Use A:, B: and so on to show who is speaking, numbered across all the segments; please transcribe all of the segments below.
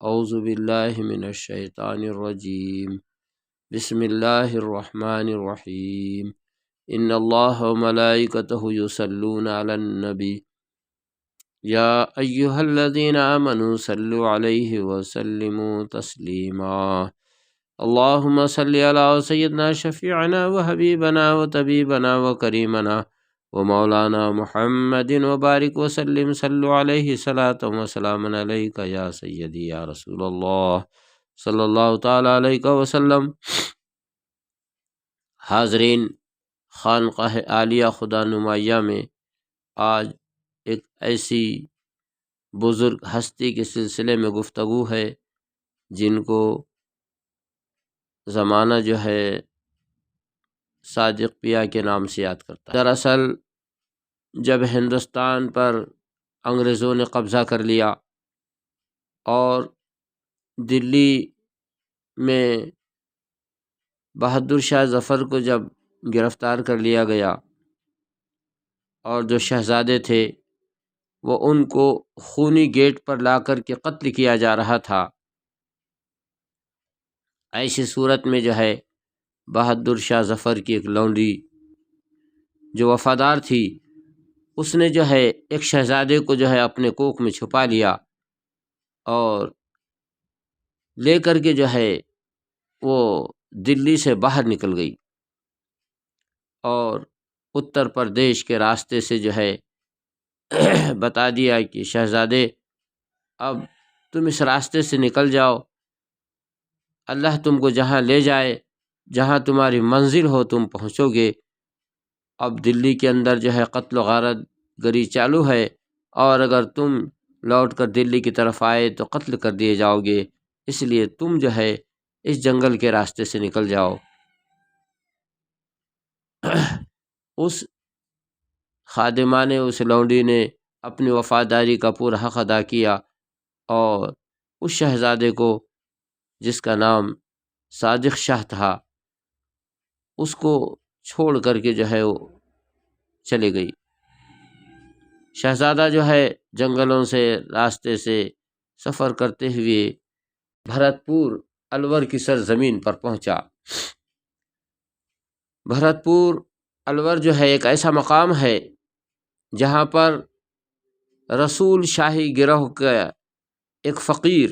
A: اعوذ باللہ من الشیطان الرجیم بسم اللہ الرحمن الرحیم ان اللہ وملائکتہ یصلون علی النبی یا ایہا الذین آمنوا صلوا علیہ وسلموا تسلیما اللہم صلی علی سیدنا شفیعنا وحبیبنا وطبیبنا وکریمنا ومولانا محمد وبارک وسلم صلوا علیہ صلاۃ وسلام علیک یا سیدی یا رسول اللہ صلی اللہ تعالی علیہ وسلم۔ حاضرین، خانقاہ عالیہ خدا نمایاں میں آج ایک ایسی بزرگ ہستی کے سلسلے میں گفتگو ہے جن کو زمانہ جو ہے صادق پیا کے نام سے یاد کرتا ہے۔ دراصل جب ہندوستان پر انگریزوں نے قبضہ کر لیا اور دلی میں بہادر شاہ ظفر کو جب گرفتار کر لیا گیا اور جو شہزادے تھے وہ ان کو خونی گیٹ پر لا کر کے قتل کیا جا رہا تھا، ایسی صورت میں جو ہے بہادر شاہ ظفر کی ایک لونڈی جو وفادار تھی، اس نے جو ہے ایک شہزادے کو جو ہے اپنے کوکھ میں چھپا لیا اور لے کر کے جو ہے وہ دلی سے باہر نکل گئی اور اتر پردیش کے راستے سے جو ہے بتا دیا کہ شہزادے اب تم اس راستے سے نکل جاؤ، اللہ تم کو جہاں لے جائے، جہاں تمہاری منزل ہو تم پہنچو گے۔ اب دلی کے اندر جو ہے قتل و غارت گری چالو ہے اور اگر تم لوٹ کر دلی کی طرف آئے تو قتل کر دیے جاؤ گے، اس لیے تم جو ہے اس جنگل کے راستے سے نکل جاؤ۔ اس خادمہ نے، اس لونڈی نے اپنی وفاداری کا پورا حق ادا کیا اور اس شہزادے کو جس کا نام صادق شاہ تھا اس کو چھوڑ کر کے جو ہے وہ چلے گئی۔ شہزادہ جو ہے جنگلوں سے راستے سے سفر کرتے ہوئے بھرت پور الور کی سرزمین پر پہنچا۔ بھرت پور الور جو ہے ایک ایسا مقام ہے جہاں پر رسول شاہی گروہ کا ایک فقیر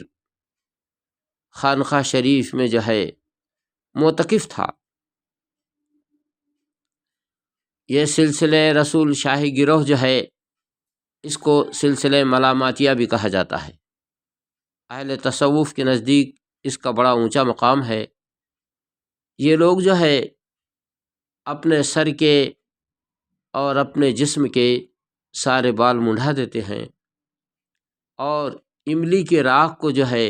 A: خانقاہ شریف میں جو ہے معتکف تھا۔ یہ سلسلہ رسول شاہی گروہ جو ہے اس کو سلسلہ ملاماتیہ بھی کہا جاتا ہے۔ اہل تصوف کے نزدیک اس کا بڑا اونچا مقام ہے۔ یہ لوگ جو ہے اپنے سر کے اور اپنے جسم کے سارے بال منڈا دیتے ہیں اور املی کے راکھ کو جو ہے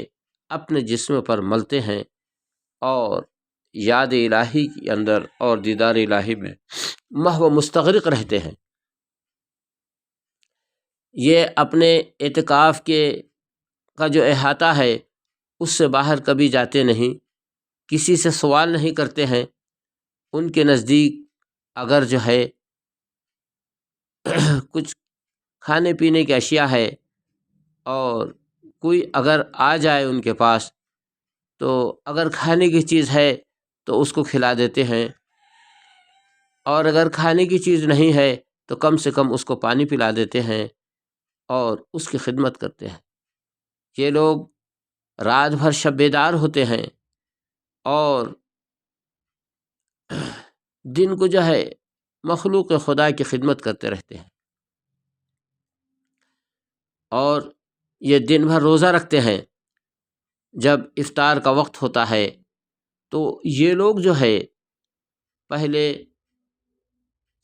A: اپنے جسم پر ملتے ہیں اور یاد الہی کے اندر اور دیدار الہی میں محو مستغرق رہتے ہیں۔ یہ اپنے اعتکاف کا جو احاطہ ہے اس سے باہر کبھی جاتے نہیں، کسی سے سوال نہیں کرتے ہیں۔ ان کے نزدیک اگر جو ہے کچھ کھانے پینے کی اشیاء ہے اور کوئی اگر آ جائے ان کے پاس تو اگر کھانے کی چیز ہے تو اس کو کھلا دیتے ہیں اور اگر کھانے کی چیز نہیں ہے تو کم سے کم اس کو پانی پلا دیتے ہیں اور اس کی خدمت کرتے ہیں۔ یہ لوگ رات بھر شب بیدار ہوتے ہیں اور دن کو جو ہے مخلوق خدا کی خدمت کرتے رہتے ہیں اور یہ دن بھر روزہ رکھتے ہیں۔ جب افطار کا وقت ہوتا ہے تو یہ لوگ جو ہے پہلے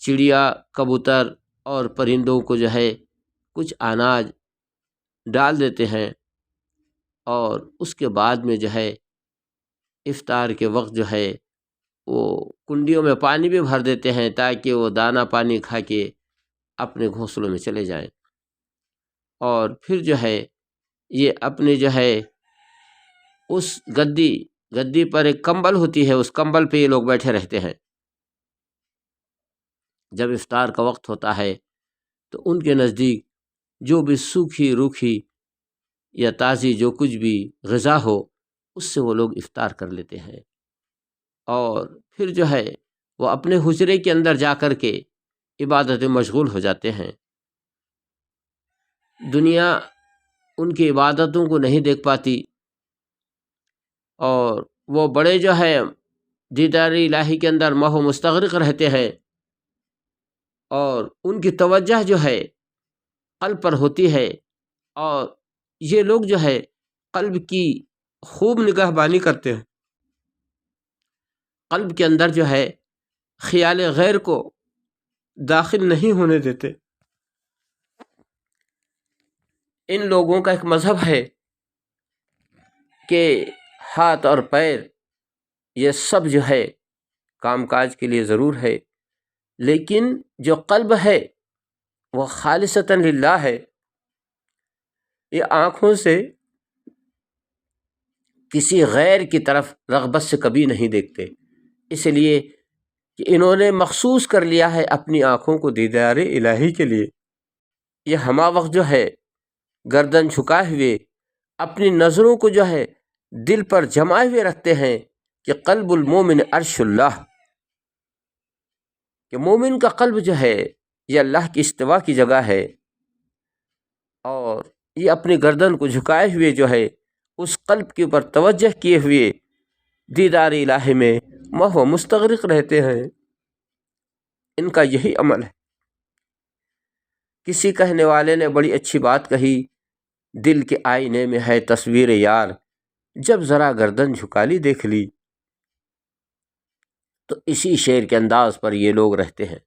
A: چڑیا، کبوتر اور پرندوں کو جو ہے کچھ اناج ڈال دیتے ہیں اور اس کے بعد میں جو ہے افطار کے وقت جو ہے وہ کنڈیوں میں پانی بھی بھر دیتے ہیں تاکہ وہ دانہ پانی کھا کے اپنے گھونسلوں میں چلے جائیں، اور پھر جو ہے یہ اپنے جو ہے اس گدی پر ایک کمبل ہوتی ہے، اس کمبل پہ یہ لوگ بیٹھے رہتے ہیں۔ جب افطار کا وقت ہوتا ہے تو ان کے نزدیک جو بھی سوکھی روکھی یا تازی جو کچھ بھی غذا ہو اس سے وہ لوگ افطار کر لیتے ہیں، اور پھر جو ہے وہ اپنے حجرے کے اندر جا کر کے عبادت میں مشغول ہو جاتے ہیں۔ دنیا ان کی عبادتوں کو نہیں دیکھ پاتی، اور وہ بڑے جو ہے دیدار الہی کے اندر محو مستغرق رہتے ہیں، اور ان کی توجہ جو ہے قلب پر ہوتی ہے، اور یہ لوگ جو ہے قلب کی خوب نگہبانی کرتے ہیں، قلب کے اندر جو ہے خیال غیر کو داخل نہیں ہونے دیتے۔ ان لوگوں کا ایک مذہب ہے کہ ہاتھ اور پیر یہ سب جو ہے کام کاج کے لیے ضرور ہے، لیکن جو قلب ہے وہ خالصتاً للہ ہے۔ یہ آنکھوں سے کسی غیر کی طرف رغبت سے کبھی نہیں دیکھتے، اس لیے کہ انہوں نے مخصوص کر لیا ہے اپنی آنکھوں کو دیدار الہی کے لیے۔ یہ ہما وقت جو ہے گردن جھکائے ہوئے اپنی نظروں کو جو ہے دل پر جمائے ہوئے رکھتے ہیں کہ قلب المومن عرش اللہ، کہ مومن کا قلب جو ہے یہ اللہ کی استوا کی جگہ ہے، اور یہ اپنی گردن کو جھکائے ہوئے جو ہے اس قلب کے اوپر توجہ کیے ہوئے دیدار الہی میں محو مستغرق رہتے ہیں۔ ان کا یہی عمل ہے۔ کسی کہنے والے نے بڑی اچھی بات کہی، دل کے آئینے میں ہے تصویر یار، جب ذرا گردن جھکا لی دیکھ لی۔ تو اسی شعر کے انداز پر یہ لوگ رہتے ہیں۔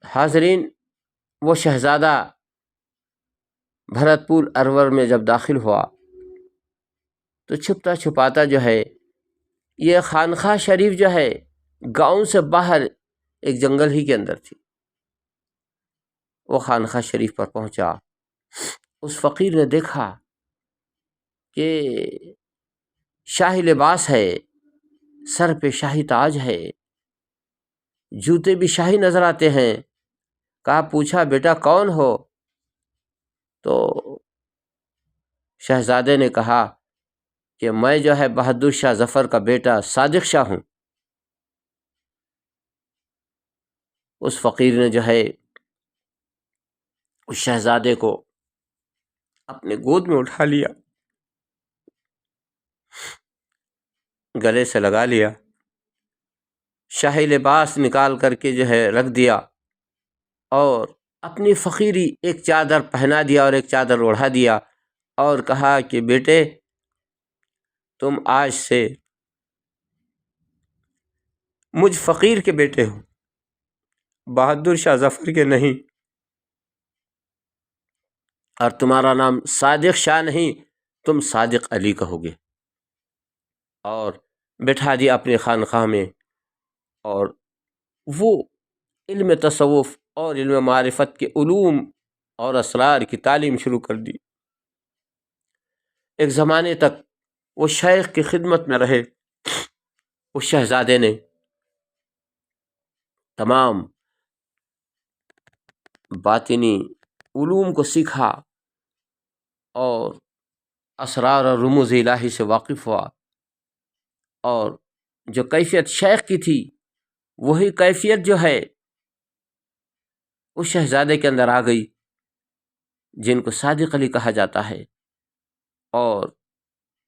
A: حاضرین، وہ شہزادہ بھرت پور ارور میں جب داخل ہوا تو چھپتا چھپاتا جو ہے یہ خانقاہ شریف جو ہے گاؤں سے باہر ایک جنگل ہی کے اندر تھی۔ وہ خانقاہ شریف پر پہنچا، اس فقیر نے دیکھا کہ شاہی لباس ہے، سر پہ شاہی تاج ہے، جوتے بھی شاہی نظر آتے ہیں۔ پوچھا بیٹا کون ہو؟ تو شہزادے نے کہا کہ میں جو ہے بہادر شاہ ظفر کا بیٹا صادق شاہ ہوں۔ اس فقیر نے جو ہے اس شہزادے کو اپنے گود میں اٹھا لیا، گلے سے لگا لیا، شاہی لباس نکال کر کے جو ہے رکھ دیا، اور اپنی فقیری ایک چادر پہنا دیا اور ایک چادر اوڑھا دیا، اور کہا کہ بیٹے تم آج سے مجھ فقیر کے بیٹے ہو، بہادر شاہ ظفر کے نہیں، اور تمہارا نام صادق شاہ نہیں، تم صادق علی کہو گے۔ اور بٹھا دیا اپنی خانقاہ میں، اور وہ علم تصوف اور علم معرفت کے علوم اور اسرار کی تعلیم شروع کر دی۔ ایک زمانے تک وہ شیخ کی خدمت میں رہے۔ اس شہزادے نے تمام باطنی علوم کو سیکھا اور اسرار اور رموز الہی سے واقف ہوا، اور جو کیفیت شیخ کی تھی وہی کیفیت جو ہے اس شہزادے کے اندر آ گئی، جن کو صادق علی کہا جاتا ہے۔ اور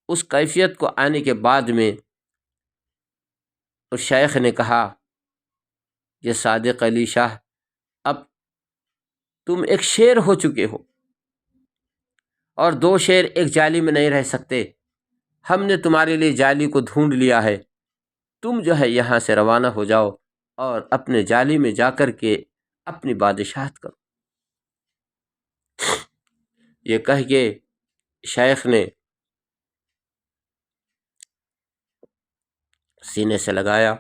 A: اس کیفیت کو آنے کے بعد میں اس شیخ نے کہا کہ صادق علی شاہ اب تم ایک شیر ہو چکے ہو، اور دو شیر ایک جالی میں نہیں رہ سکتے، ہم نے تمہارے لیے جالی کو ڈھونڈ لیا ہے، تم جو ہے یہاں سے روانہ ہو جاؤ اور اپنے جالی میں جا کر کے اپنی بادشاہت کرو۔ یہ کہہ کے شیخ نے سینے سے لگایا،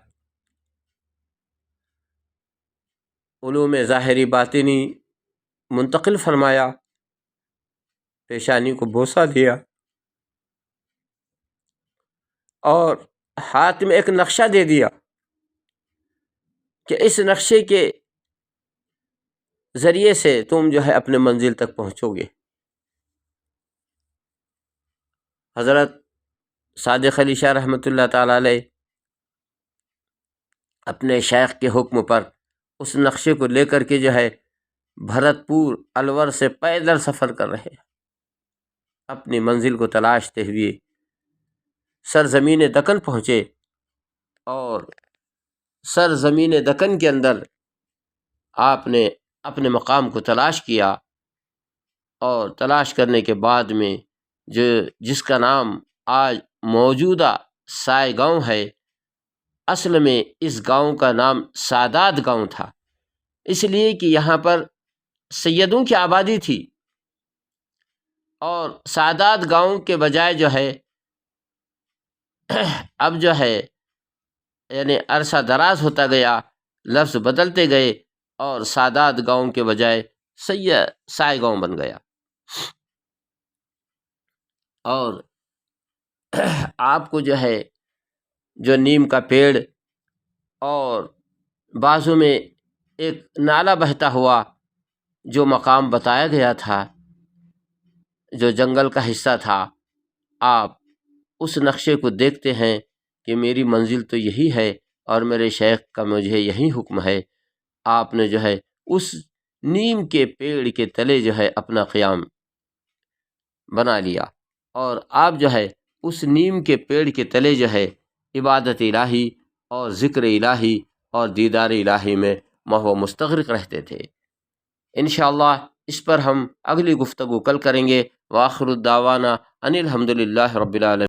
A: علوم ظاہری باطنی منتقل فرمایا، پیشانی کو بوسہ دیا، اور ہاتھ میں ایک نقشہ دے دیا کہ اس نقشے کے ذریعے سے تم جو ہے اپنے منزل تک پہنچو گے۔ حضرت صادق علی شاہ رحمۃ اللہ تعالی علیہ اپنے شیخ کے حکم پر اس نقشے کو لے کر کے جو ہے بھرت پور الور سے پیدل سفر کر رہے ہیں، اپنی منزل کو تلاشتے ہوئے سرزمین دکن پہنچے، اور سرزمین دکن کے اندر آپ نے اپنے مقام کو تلاش کیا، اور تلاش کرنے کے بعد میں جس کا نام آج موجودہ سائے گاؤں ہے، اصل میں اس گاؤں کا نام سادات گاؤں تھا، اس لیے کہ یہاں پر سیدوں کی آبادی تھی، اور سادات گاؤں کے بجائے جو ہے اب جو ہے یعنی عرصہ دراز ہوتا گیا، لفظ بدلتے گئے، اور سادات گاؤں کے بجائے سائے گاؤں بن گیا۔ اور آپ کو جو ہے جو نیم کا پیڑ اور بازو میں ایک نالا بہتا ہوا جو مقام بتایا گیا تھا، جو جنگل کا حصہ تھا، آپ اس نقشے کو دیکھتے ہیں کہ میری منزل تو یہی ہے اور میرے شیخ کا مجھے یہی حکم ہے۔ آپ نے جو ہے اس نیم کے پیڑ کے تلے جو ہے اپنا قیام بنا لیا، اور آپ جو ہے اس نیم کے پیڑ کے تلے جو ہے عبادت الہی اور ذکر الہی اور دیدار الہی میں محو مستغرق رہتے تھے۔ انشاءاللہ اس پر ہم اگلی گفتگو کل کریں گے۔ وآخر الدعوانا ان الحمد للہ رب العالمین۔